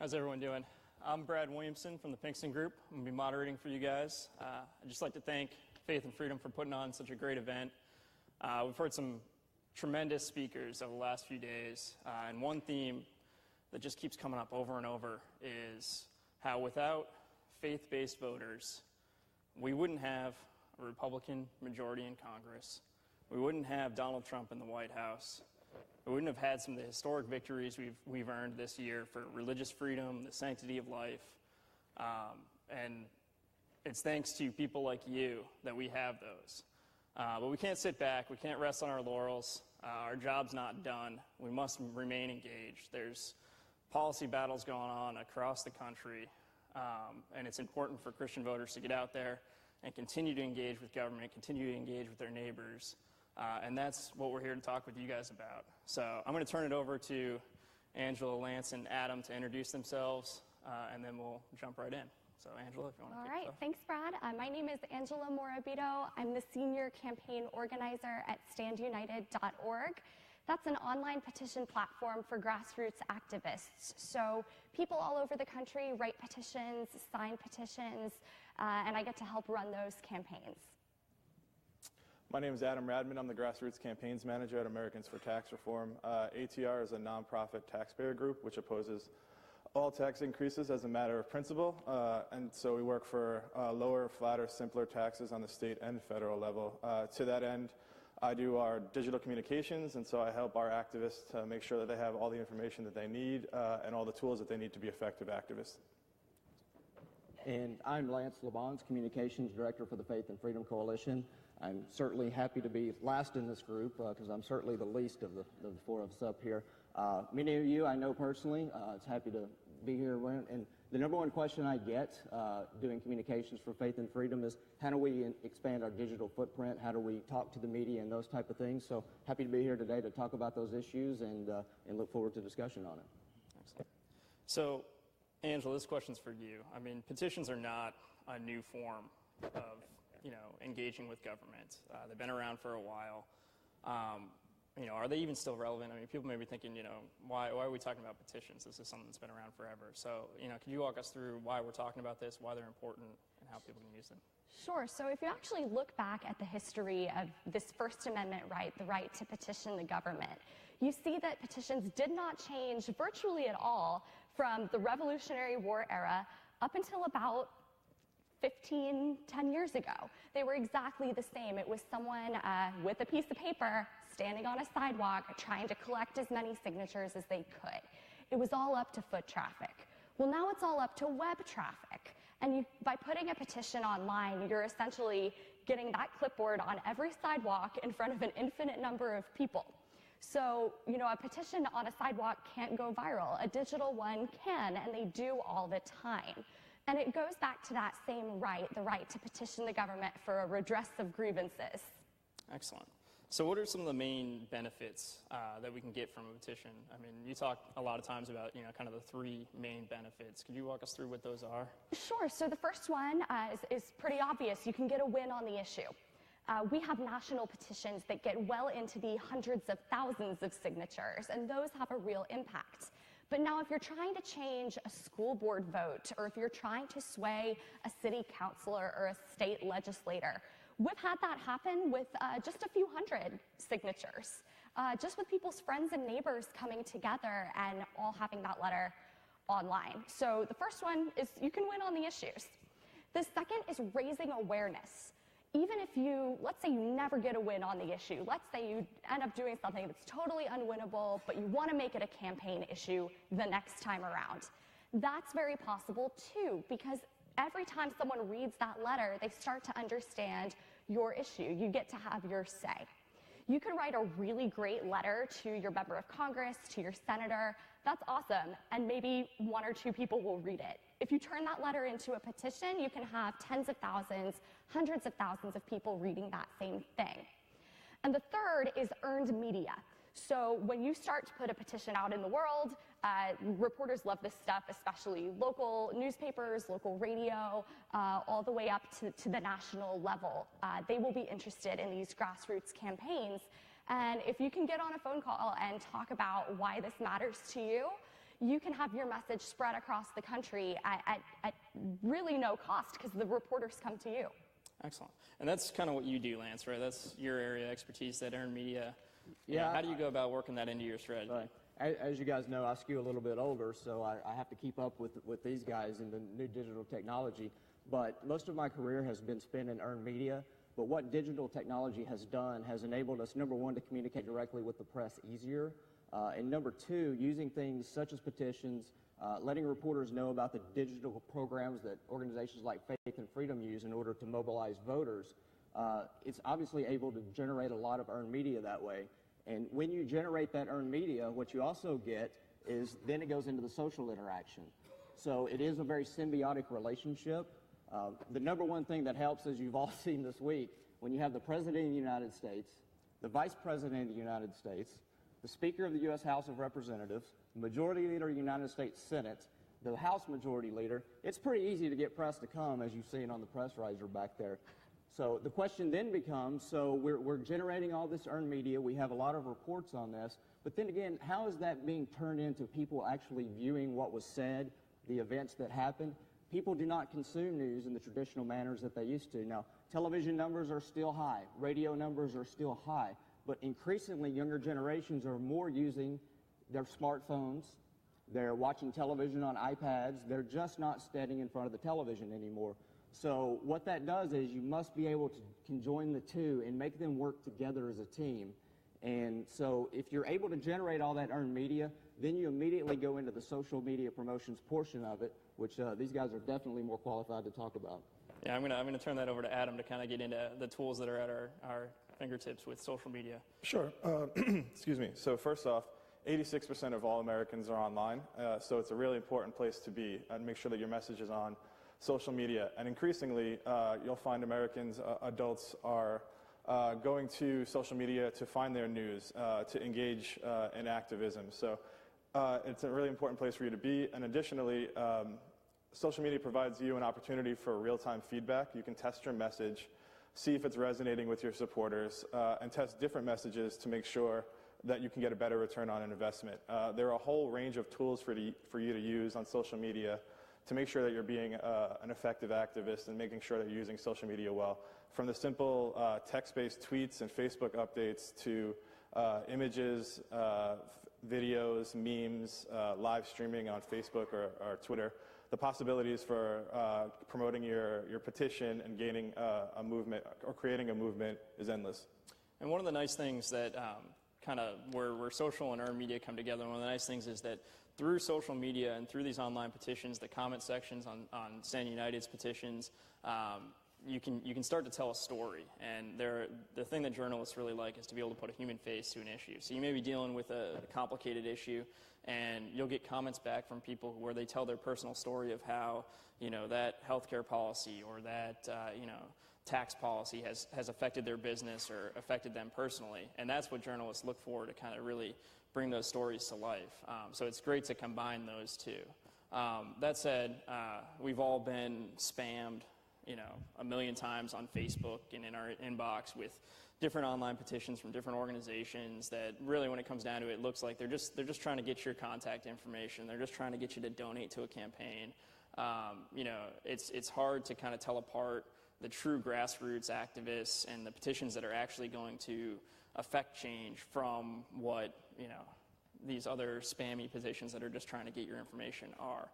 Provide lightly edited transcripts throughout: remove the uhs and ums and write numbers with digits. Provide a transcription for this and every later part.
How's everyone doing? I'm Brad Williamson from the Pinkston Group. I'm going to be moderating for you guys. I'd just like to thank Faith and Freedom for putting on such a great event. We've heard some tremendous speakers over the last few days, and one theme that just keeps coming up over and over is how without faith-based voters, we wouldn't have a Republican majority in Congress. We wouldn't have Donald Trump in the White House. We wouldn't have had some of the historic victories we've earned this year for religious freedom, the sanctity of life. And it's thanks to people like you that we have those. But we can't sit back. We can't rest on our laurels. Our job's not done. We must remain engaged. There's policy battles going on across the country, and it's important for Christian voters to get out there and continue to engage with government, continue to engage with their neighbors. And that's what we're here to talk with you guys about. So I'm going to turn it over to Angela, Lance, and Adam to introduce themselves, and then we'll jump right in. So Angela, if you want to All right, thanks, Brad. My name is Angela Morabito. I'm the senior campaign organizer at StandUnited.org. That's an online petition platform for grassroots activists. So people all over the country write petitions, sign petitions, and I get to help run those campaigns. My name is Adam Radman. I'm the Grassroots Campaigns Manager at Americans for Tax Reform. ATR is a nonprofit taxpayer group which opposes all tax increases as a matter of principle, and so we work for lower, flatter, simpler taxes on the state and federal level. To that end, I do our digital communications, and so I help our activists to make sure that they have all the information that they need and all the tools that they need to be effective activists. And I'm Lance Lemmonds, Communications Director for the Faith and Freedom Coalition. I'm certainly happy to be last in this group because I'm certainly the least of the four of us up here. Many of you I know personally. It's happy to be here. And the number one question I get doing communications for Faith and Freedom is how do we expand our digital footprint? How do we talk to the media and those type of things? So happy to be here today to talk about those issues and look forward to discussion on it. Excellent. So, Angela, this question's for you. I mean, petitions are not a new form of, engaging with government. They've been around for a while. Are they even still relevant? I mean, people may be thinking, why are we talking about petitions? This is something that's been around forever. So, can you walk us through why we're talking about this, why they're important, and how people can use them? Sure. So if you actually look back at the history of this First Amendment right, the right to petition the government, you see that petitions did not change virtually at all from the Revolutionary War era up until about 10 years ago. They were exactly the same. It was someone with a piece of paper standing on a sidewalk trying to collect as many signatures as they could. It was all up to foot traffic. Well, now it's all up to web traffic. And by putting a petition online, you're essentially getting that clipboard on every sidewalk in front of an infinite number of people. So, a petition on a sidewalk can't go viral. A digital one can, and they do all the time. And it goes back to that same right, the right to petition the government for a redress of grievances. Excellent. So what are some of the main benefits that we can get from a petition? I mean, you talk a lot of times about, kind of the three main benefits. Could you walk us through what those are? Sure. So the first one is pretty obvious. You can get a win on the issue. We have national petitions that get well into the hundreds of thousands of signatures, and those have a real impact. But now if you're trying to change a school board vote, or if you're trying to sway a city councilor or a state legislator, we've had that happen with just a few hundred signatures, just with people's friends and neighbors coming together and all having that letter online. So the first one is you can win on the issues. The second is raising awareness. Even if let's say you never get a win on the issue, let's say you end up doing something that's totally unwinnable, but you want to make it a campaign issue the next time around. That's very possible too, because every time someone reads that letter, they start to understand your issue. You get to have your say. You could write a really great letter to your member of Congress, to your senator. That's awesome, and maybe one or two people will read it. If you turn that letter into a petition, you can have tens of thousands, hundreds of thousands of people reading that same thing. And the third is earned media. So when you start to put a petition out in the world, reporters love this stuff, especially local newspapers, local radio, all the way up to the national level. They will be interested in these grassroots campaigns. And if you can get on a phone call and talk about why this matters to you, you can have your message spread across the country at really no cost because the reporters come to you. Excellent. And that's kind of what you do, Lance, right? That's your area of expertise, that earned media. Yeah. How do you go about working that into your strategy? Right. As you guys know, I skew a little bit older, so I have to keep up with these guys in the new digital technology. But most of my career has been spent in earned media. But what digital technology has done has enabled us, number one, to communicate directly with the press easier. And number two, using things such as petitions, letting reporters know about the digital programs that organizations like Faith and Freedom use in order to mobilize voters. It's obviously able to generate a lot of earned media that way. And when you generate that earned media, what you also get is then it goes into the social interaction. So it is a very symbiotic relationship. The number one thing that helps, as you've all seen this week, when you have the President of the United States, the Vice President of the United States, the Speaker of the U.S. House of Representatives, the Majority Leader of the United States Senate, the House Majority Leader, it's pretty easy to get press to come, as you've seen on the press riser back there. So the question then becomes, so we're generating all this earned media, we have a lot of reports on this, but then again, how is that being turned into people actually viewing what was said, the events that happened? People do not consume news in the traditional manners that they used to. Now, television numbers are still high, radio numbers are still high, but increasingly younger generations are more using their smartphones, they're watching television on iPads, they're just not standing in front of the television anymore. So what that does is you must be able to conjoin the two and make them work together as a team. And so if you're able to generate all that earned media, then you immediately go into the social media promotions portion of it, which these guys are definitely more qualified to talk about. Yeah, I'm gonna turn that over to Adam to kind of get into the tools that are at our fingertips with social media. Sure. Excuse me. So first off, 86% of all Americans are online, so it's a really important place to be and make sure that your message is on social media. And increasingly, you'll find Americans, adults, are going to social media to find their news, to engage in activism. So it's a really important place for you to be. And additionally, social media provides you an opportunity for real-time feedback. You can test your message, see if it's resonating with your supporters, and test different messages to make sure that you can get a better return on an investment. There are a whole range of tools for you to use on social media to make sure that you're being an effective activist and making sure that you're using social media well. From the simple text-based tweets and Facebook updates to images, videos, memes, live streaming on Facebook or Twitter, the possibilities for promoting your petition and gaining a movement or creating a movement is endless. And one of the nice things that kind of where social and earned media come together, one of the nice things is that through social media and through these online petitions, the comment sections on StandUnited's petitions, you can start to tell a story. And the thing that journalists really like is to be able to put a human face to an issue. So you may be dealing with a complicated issue, and you'll get comments back from people where they tell their personal story of how, that healthcare policy or that, tax policy has affected their business or affected them personally. And that's what journalists look for to kind of really bring those stories to life. So it's great to combine those two. That said, we've all been spammed, a million times on Facebook and in our inbox with different online petitions from different organizations that really, when it comes down to it, looks like they're just trying to get your contact information. They're just trying to get you to donate to a campaign. It's hard to kind of tell apart the true grassroots activists and the petitions that are actually going to affect change from what, these other spammy petitions that are just trying to get your information are.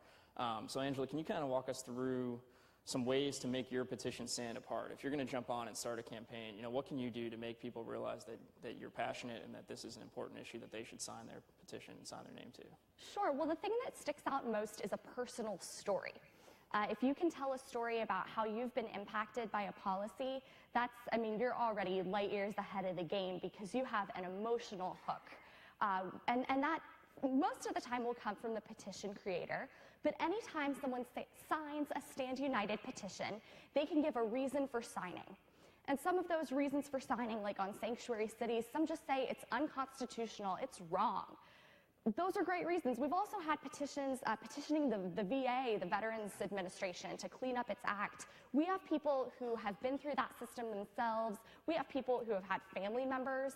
So Angela, can you kind of walk us through some ways to make your petition stand apart? If you're going to jump on and start a campaign, what can you do to make people realize that you're passionate and that this is an important issue that they should sign their petition and sign their name to? Sure. Well, the thing that sticks out most is a personal story. If you can tell a story about how you've been impacted by a policy, you're already light years ahead of the game because you have an emotional hook. And that most of the time will come from the petition creator, but anytime someone signs a StandUnited petition, they can give a reason for signing. And some of those reasons for signing, like on sanctuary cities, some just say it's unconstitutional, it's wrong. Those are great reasons. We've also had petitions petitioning the VA, the Veterans Administration, to clean up its act. We have people who have been through that system themselves. We have people who have had family members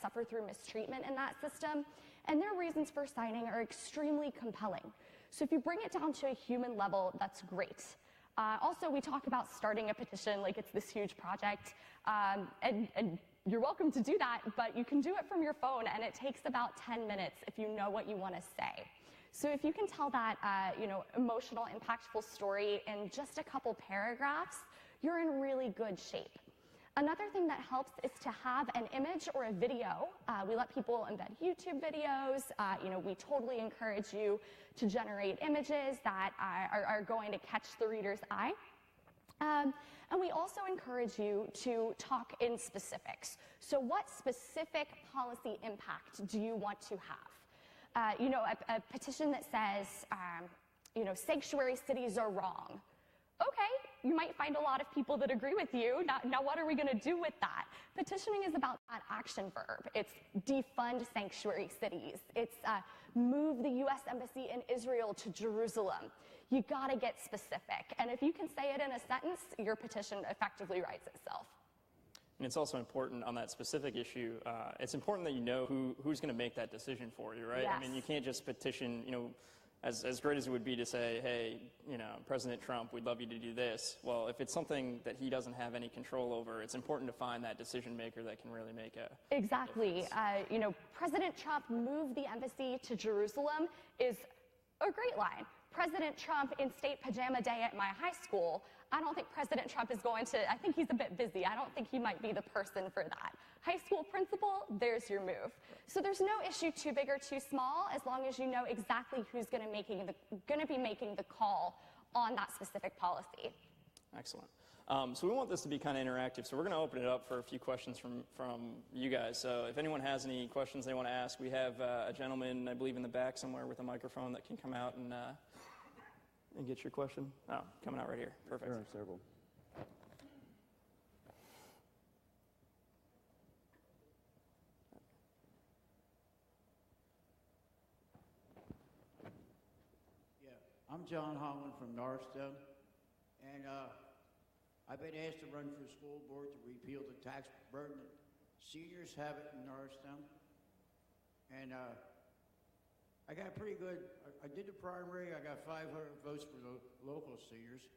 suffer through mistreatment in that system. and their reasons for signing are extremely compelling. So if you bring it down to a human level, that's great. Also, we talk about starting a petition like it's this huge project, and you're welcome to do that, but you can do it from your phone, and it takes about 10 minutes if you know what you want to say. So if you can tell that emotional, impactful story in just a couple paragraphs, you're in really good shape. Another thing that helps is to have an image or a video. We let people embed YouTube videos. We totally encourage you to generate images that are going to catch the reader's eye. And we also encourage you to talk in specifics. So what specific policy impact do you want to have? A petition that says, sanctuary cities are wrong. Okay, you might find a lot of people that agree with you. Now what are we going to do with that? Petitioning is about that action verb. It's defund sanctuary cities. It's move the U.S. Embassy in Israel to Jerusalem. You got to get specific. And if you can say it in a sentence, your petition effectively writes itself. And it's also important on that specific issue, it's important that you know who's going to make that decision for you, right? Yes. I mean, you can't just petition, as great as it would be to say, hey, President Trump, we'd love you to do this. Well, if it's something that he doesn't have any control over, it's important to find that decision maker that can really make a Exactly. President Trump moved the embassy to Jerusalem is a great line. President Trump in state pajama day at my high school, I don't think President Trump is going to, I think he's a bit busy. I don't think he might be the person for that. High school principal, there's your move. So there's no issue too big or too small as long as you know exactly who's going to be making the call on that specific policy. Excellent. So we want this to be kind of interactive, so we're going to open it up for a few questions from you guys. So if anyone has any questions they want to ask, we have a gentleman, I believe, in the back somewhere with a microphone that can come out and get your question. Oh, coming out right here. Perfect. There are several. Yeah, I'm John Holland from Norristown, and I've been asked to run for school board to repeal the tax burden that seniors have it in Norristown. And I got pretty good, I did the primary, I got 500 votes for the local seniors.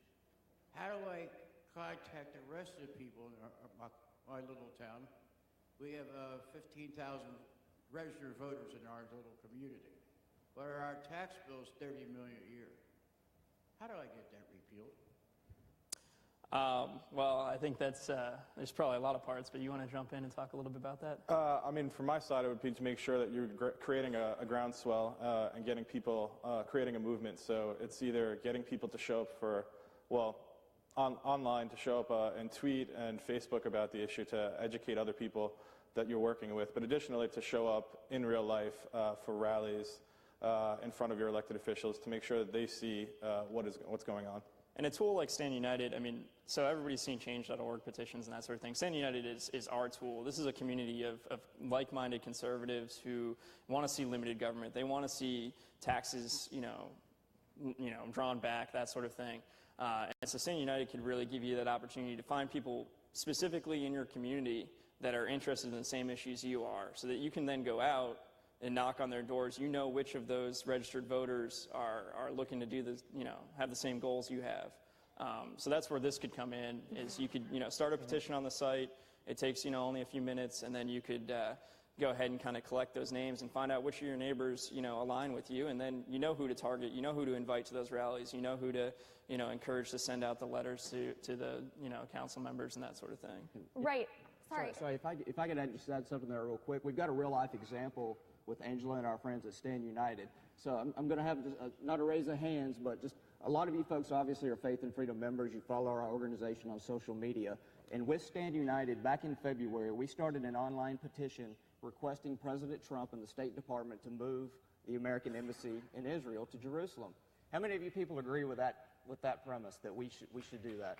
How do I contact the rest of the people in my little town? We have 15,000 registered voters in our little community, but our tax bill is $30 million a year. How do I get that repealed? Well, I think that's, there's probably a lot of parts, but you want to jump in and talk a little bit about that? From my side, it would be to make sure that you're creating a groundswell and getting people, creating a movement. So it's either getting people to show up online to show up and tweet and Facebook about the issue to educate other people that you're working with, but additionally to show up in real life for rallies in front of your elected officials to make sure that they see what's going on. And a tool like StandUnited, so everybody's seen change.org petitions and that sort of thing. StandUnited is our tool. This is a community of like-minded conservatives who want to see limited government. They want to see taxes, drawn back, that sort of thing. And so StandUnited could really give you that opportunity to find people specifically in your community that are interested in the same issues you are, so that you can then go out and knock on their doors. You know which of those registered voters are looking to do this, have the same goals you have. So that's where this could come in, is you could, start a petition on the site. It takes, only a few minutes, and then you could go ahead and kind of collect those names and find out which of your neighbors, align with you, and then you know who to target, you know who to invite to those rallies, you know who to, encourage to send out the letters to the, council members and that sort of thing. Right. Sorry. If I could just add something there real quick. We've got a real-life example with Angela and our friends at StandUnited. So I'm going to have not a raise of hands, but just a lot of you folks obviously are Faith and Freedom members. You follow our organization on social media. And with StandUnited, back in February, we started an online petition requesting President Trump and the State Department to move the American Embassy in Israel to Jerusalem. How many of you people agree with that premise, that we should do that?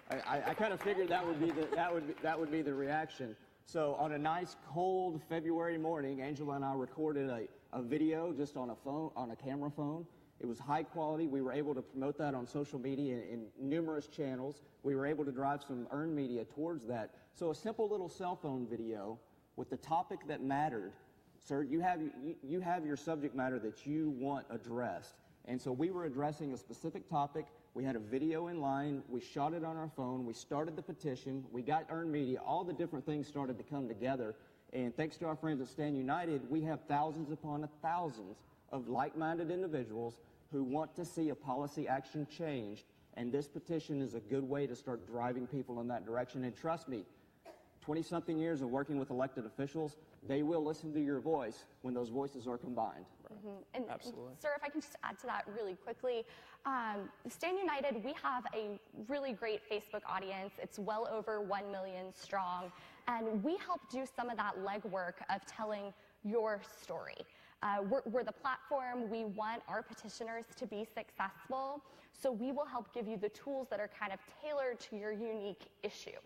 I kind of figured that would be the reaction. So on a nice cold February morning, Angela and I recorded a video just on a camera phone. It was high quality. We were able to promote that on social media in numerous channels. We were able to drive some earned media towards that. So a simple little cell phone video with the topic that mattered, Sir, you have your subject matter that you want addressed. And so we were addressing a specific topic. We had a video in line. We shot it on our phone. We started the petition. We got earned media. All the different things started to come together. And thanks to our friends at StandUnited, we have thousands upon thousands of like-minded individuals who want to see a policy action changed. And this petition is a good way to start driving people in that direction. And trust me, 20-something years of working with elected officials, they will listen to your voice when those voices are combined. And, Absolutely. Sir, if I can just add to that really quickly, StandUnited, we have a really great Facebook audience. It's well over 1 million strong, and we help do some of that legwork of telling your story. We're the platform. We want our petitioners to be successful, so we will help give you the tools that are kind of tailored to your unique issue.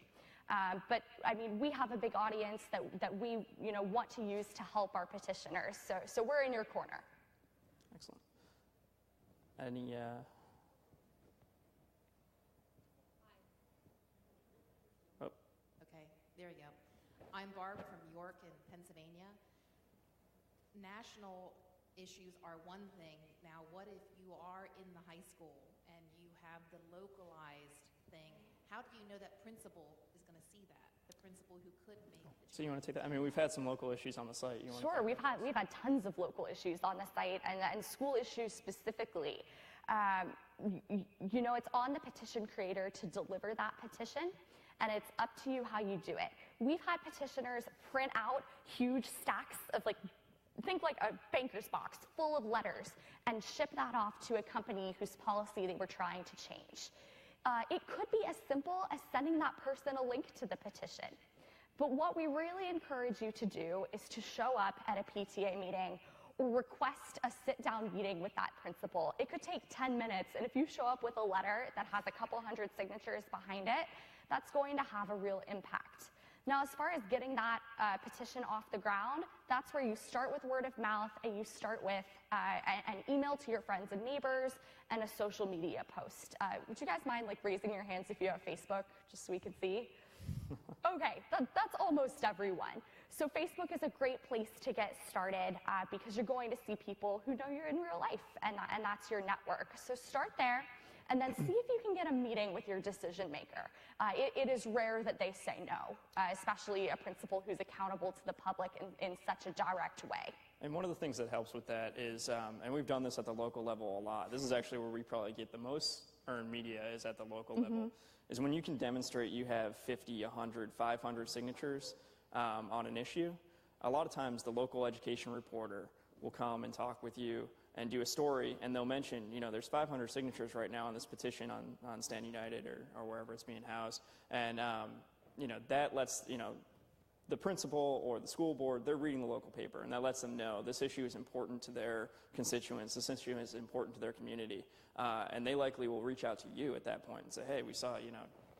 But I mean, we have a big audience that we want to use to help our petitioners. So we're in your corner. Excellent. Any? Oh. Okay, there you go. I'm Barb from York in Pennsylvania. National issues are one thing. Now, what if you are in the high school and you have the localized thing? How do you know that principal is going to see that? The principal who could make the change. So you want to take that? I mean, we've had some local issues on the site. You want Sure, we've had tons of local issues on the site and school issues specifically. It's on the petition creator to deliver that petition, and it's up to you how you do it. We've had petitioners print out huge stacks of think like a banker's box full of letters and ship that off to a company whose policy they were trying to change. It could be as simple as sending that person a link to the petition. But what we really encourage you to do is to show up at a PTA meeting or request a sit-down meeting with that principal. It could take 10 minutes, and if you show up with a letter that has a couple hundred signatures behind it, that's going to have a real impact. Now, as far as getting that petition off the ground, that's where you start with word of mouth, and you start with an email to your friends and neighbors and a social media post. Would you guys mind raising your hands if you have Facebook, just so we can see? Okay, that's almost everyone. So Facebook is a great place to get started because you're going to see people who know you're in real life, and that's your network. So start there. And then see if you can get a meeting with your decision maker. It is rare that they say no, especially a principal who's accountable to the public in such a direct way. And one of the things that helps with that is, and we've done this at the local level a lot, this is actually where we probably get the most earned media is at the local level, is when you can demonstrate you have 50, 100, 500 signatures on an issue. A lot of times the local education reporter will come and talk with you and do a story, and they'll mention, there's 500 signatures right now on this petition on StandUnited or wherever it's being housed, and that lets the principal or the school board, they're reading the local paper, and that lets them know this issue is important to their constituents, this issue is important to their community, and they likely will reach out to you at that point and say, hey, we saw,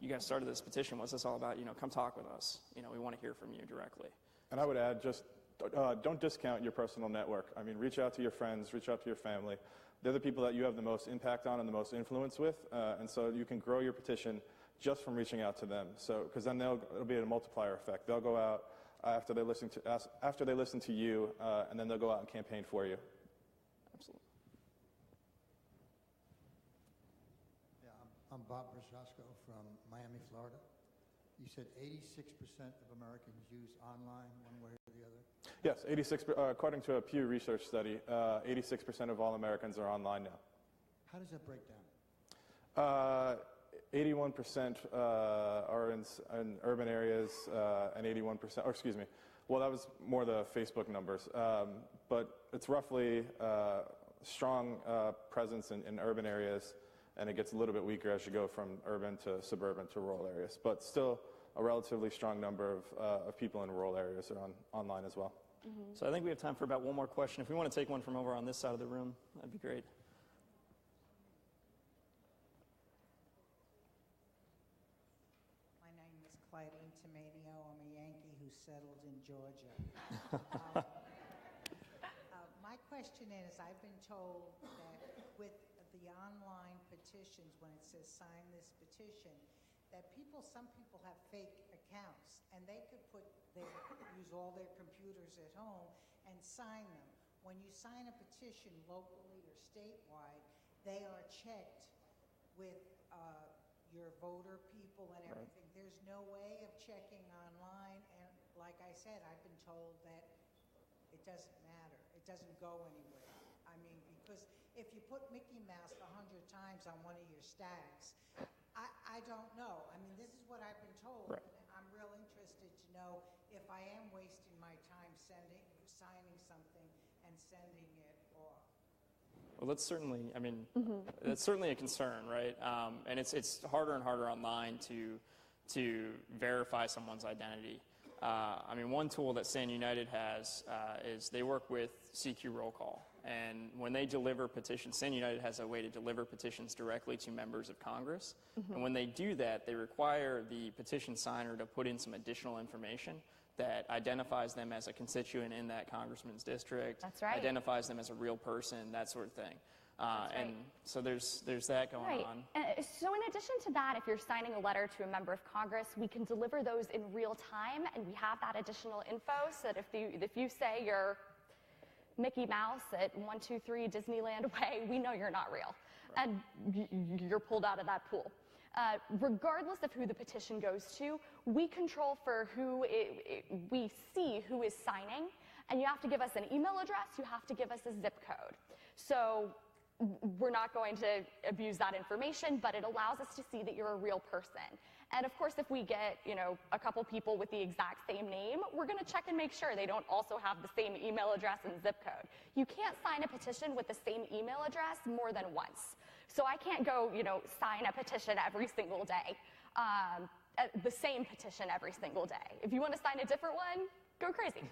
you guys started this petition, what's this all about? Come talk with us. We want to hear from you directly. And I would add don't discount your personal network. I mean, reach out to your friends, reach out to your family. They're the people that you have the most impact on and the most influence with, and so you can grow your petition just from reaching out to them. So, because then it'll be a multiplier effect. They'll go out after they listen to you, and then they'll go out and campaign for you. Absolutely. Yeah, I'm Bob Brashasko from Miami, Florida. You said 86% of Americans use online one way or the other? Yes, 86. According to a Pew Research study, 86% of all Americans are online now. How does that break down? 81% are in urban areas, and 81%, or excuse me, well, that was more the Facebook numbers, but it's roughly strong presence in urban areas, and it gets a little bit weaker as you go from urban to suburban to rural areas, but still a relatively strong number of people in rural areas are online as well. So I think we have time for about one more question. If we want to take one from over on this side of the room, that'd be great. My name is Clyde Tomato. I'm a Yankee who settled in Georgia. My question is, I've been told that with the online petitions, when it says sign this petition, that some people have fake accounts, and they could use all their computers at home and sign them. When you sign a petition locally or statewide, they are checked with your voter people and everything. Right. There's no way of checking online, and like I said, I've been told that it doesn't matter. It doesn't go anywhere. I mean, because if you put Mickey Mouse 100 times on one of your stacks, I don't know. I mean, this is what I've been told. Right. And I'm real interested to know if I am wasting my time signing something and sending it off. Well, that's certainly, I mean, that's certainly a concern, right? And it's harder and harder online to verify someone's identity. I mean, one tool that StandUnited has is they work with CQ roll call. And when they deliver petitions, StandUnited has a way to deliver petitions directly to members of Congress. And when they do that, they require the petition signer to put in some additional information that identifies them as a constituent in that congressman's district. That's right. Identifies them as a real person, that sort of thing. Right. And so there's that going on. So in addition to that, if you're signing a letter to a member of Congress, we can deliver those in real time, and we have that additional info so that if you say you're Mickey Mouse at 123 Disneyland Way, we know you're not real. Right. And you're pulled out of that pool. Regardless of who the petition goes to, we control for who we see who is signing, and you have to give us an email address, you have to give us a zip code. So we're not going to abuse that information, but it allows us to see that you're a real person. And of course, if we get, a couple people with the exact same name, we're going to check and make sure they don't also have the same email address and zip code. You can't sign a petition with the same email address more than once. So I can't go, sign a petition every single day, the same petition every single day. If you want to sign a different one, go crazy.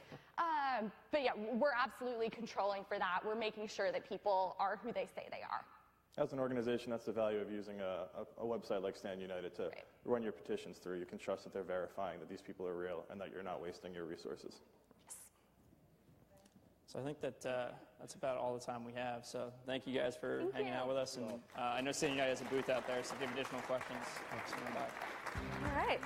But yeah, we're absolutely controlling for that. We're making sure that people are who they say they are. As an organization, that's the value of using a website like StandUnited to run your petitions through. You can trust that they're verifying that these people are real and that you're not wasting your resources. Yes. So I think that that's about all the time we have. So thank you guys for hanging out with us. And I know StandUnited has a booth out there, so if you have additional questions, swing by. All right.